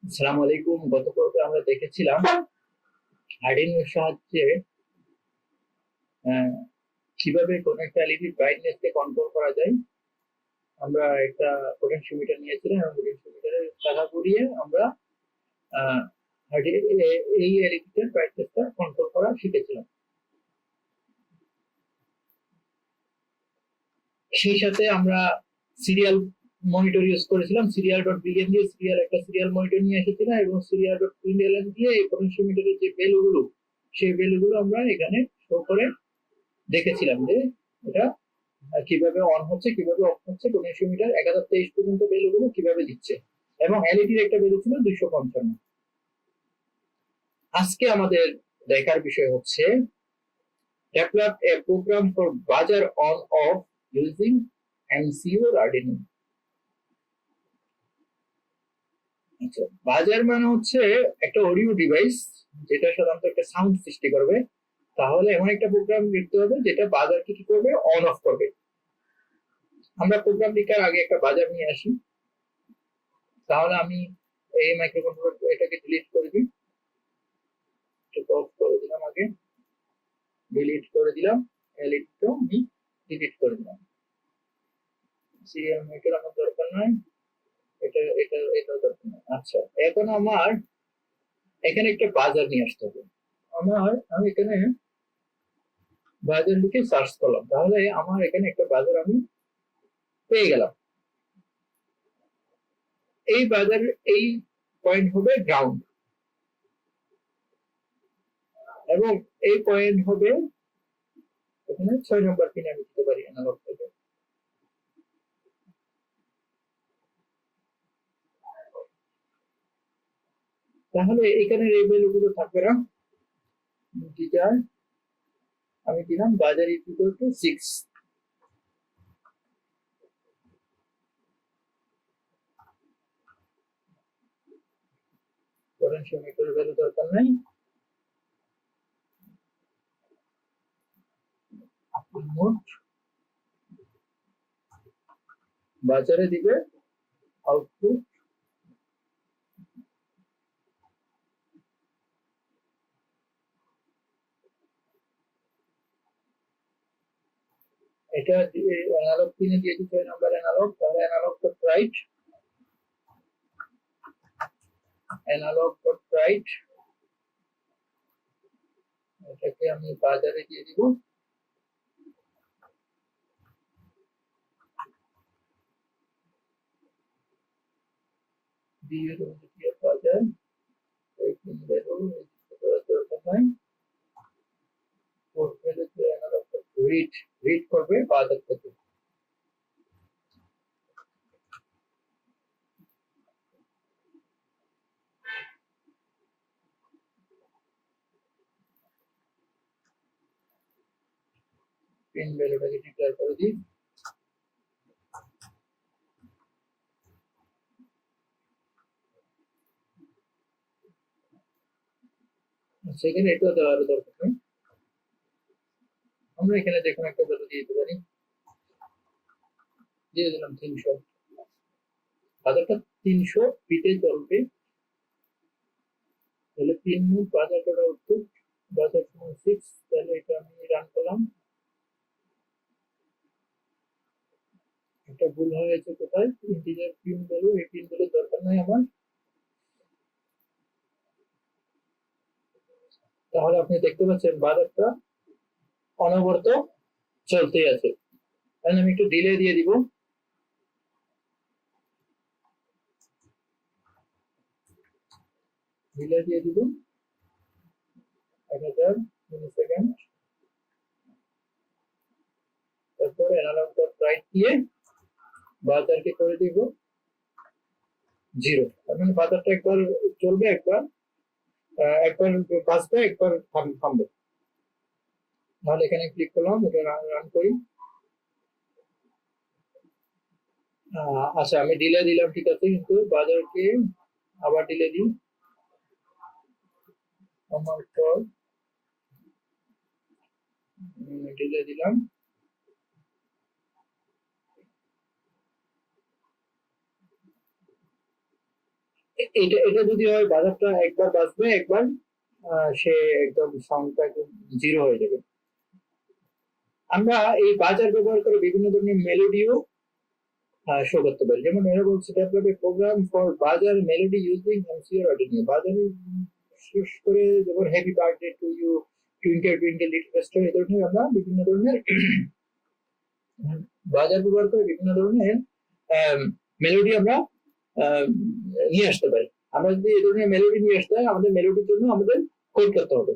আসসালামু আলাইকুম। গত পর্বে আমরা দেখেছিলাম আর্ডিনোর সাহায্যে আহ, কিভাবে কোন একটা এলইডি ব্রাইটনেস কে কন্ট্রোল করা যায়। আমরা একটা পোটেনশিওমিটার নিয়েছিলাম এবং পোটেনশিওমিটারের টাকা ঘুরিয়ে আমরা আহ, এই এলইডিটার ব্রাইটনেসটা কন্ট্রোল করা শিখেছিলাম। সেই সাথে আমরা সিরিয়াল মনিটর ইউজ করেছিলাম। সিরিয়াল ডট বিলিয়ন দিয়ে সিরিয়াল মনিটর নিয়ে এসেছিলাম এবং সিরিয়াল ডট প্রিন্টএলএন দিয়ে এই পোটেনশিওমিটারের যে ভ্যালুগুলো, সেই ভ্যালুগুলো আমরা এখানে শো করে দেখেছিলাম যে এটা কিভাবে অন হচ্ছে, কিভাবে অফ হচ্ছে, পোটেনশিওমিটার 1023 পর্যন্ত ভ্যালুগুলো কিভাবে দিচ্ছে, এবং এলইডির একটা ভ্যালু ছিল 255। আজকে আমাদের দেখার বিষয় হচ্ছে ডেভেলপ এ প্রোগ্রাম ফর বাজার on of using MCU or Arduino. আচ্ছা, বাজার মানে হচ্ছে একটা অডিও ডিভাইস যেটা সাধারণত একটা সাউন্ড সৃষ্টি করবে। তাহলে এমন একটা প্রোগ্রাম লিখতে হবে যেটা বাজারকে কি করবে, অন অফ করবে। আমরা প্রোগ্রাম লিখার আগে একটা বাজার নিয়ে আসি। তাহলে আমি এই মাইক্রোকন্ট্রোলার এটাকে ডিলিট করে দিই, অফ করে দিলাম, আগে ডিলিট করে দিলাম, এলইডিটাও আমি ডিলিট করে দিলাম। সিরিয়াল মনিটর আমার দরকার নাই, এটা দরকার নাই। আচ্ছা, এখন আমার এখানে একটা বাজার নিয়ে আসতে হবে। আমি এখানে বাজার লিখে সার্চ করলাম, তাহলে আমার এখানে একটা বাজার আমি পেয়ে গেলাম। এই বাজার, এই পয়েন্ট হবে গ্রাউন্ড এবং এই পয়েন্ট হবে এখানে 6 নম্বর পিন আমি দিতে পারি অ্যানালগ থেকে। তাহলে এখানে এই ভ্যালুগুলো থাকবে না, ইন্টিজার আমি দিলাম বাজার ইকুয়াল টু 6। পোটেনশিওমিটারের ভ্যালু দরকার নাই, মোট বাজারে দিবে আউটপুট এটা অ্যানালগ পিনে দিয়েছি 6 নাম্বার অ্যানালগ। তাহলে অ্যানালগ ডট রাইট এটাকে আমি বাজারে দিয়ে দিব। দিয়ে বাজার এই পিন ভ্যালু দরকার নাই, port value analogue read read করবে বাজার থেকে। পিন ভ্যালুটাকে ডিক্লেয়ার করে দিই। সেখানে এটা দেওয়ার দরকার নেই, আমরা এখানে যে কোনো একটা ভ্যালু দিয়ে দিতে পারি। দিয়ে দিলাম 300। বাজারটা 300 ফিটে চলবে। তাহলে 3 মুভ বাজারটা আউটপুট বাজার 6। তাহলে এটা আমি রান করলাম। একটা ভুল হয়েছে কোথায়, ইন্টিজার পিন ভ্যালু, এই পিন ভ্যালু দরকার নাই আমার। তাহলে আপনি দেখতে পাচ্ছেন বাজারটা অনবরত চলতেই আছে। তাহলে আমি একটু ডিলে দিয়ে দিব। ডিলে দিয়ে দিব 1000 মিলি সেকেন্ড। তারপরে অ্যানালগ ডট রাইট দিয়ে বাজারকে করে দিব 0। তার মানে বাজারটা একবার চলবে, একবার একবার বাঁচবে, একবার থামবে। তাহলে এখানে ক্লিক করলাম, এটা রান করি। আচ্ছা, আমি ডিলে দিলাম, ঠিক আছে, কিন্তু বাজারকে আবার ডিলে দিই। আমার পর ডিলে দিলাম। এটা এটা যদি হয় বাজারটা একবার বাজবে, একবার সে একদম সাউন্ডটা একদম জিরো হয়ে যাবে। আমরা এই বাজার ব্যবহার করে বিভিন্ন ধরনের মেলোডিও শো করতে পারি। যেমন এরা বলছে develop a program for buzzer melody using MCR Arduino. বাজারে বিশেষ করে যেমন happy birthday to you, twinkle twinkle little star, এই ধরনের আমরা বিভিন্ন ধরনের বাজার ব্যবহার করে বিভিন্ন ধরনের মেলোডি আমরা নিয়ে আসতে পারি। আমরা যদি এই ধরনের মেলোডি নিয়ে আসতে হয়, আমাদের মেলোডির জন্য আমাদের কোড করতে হবে।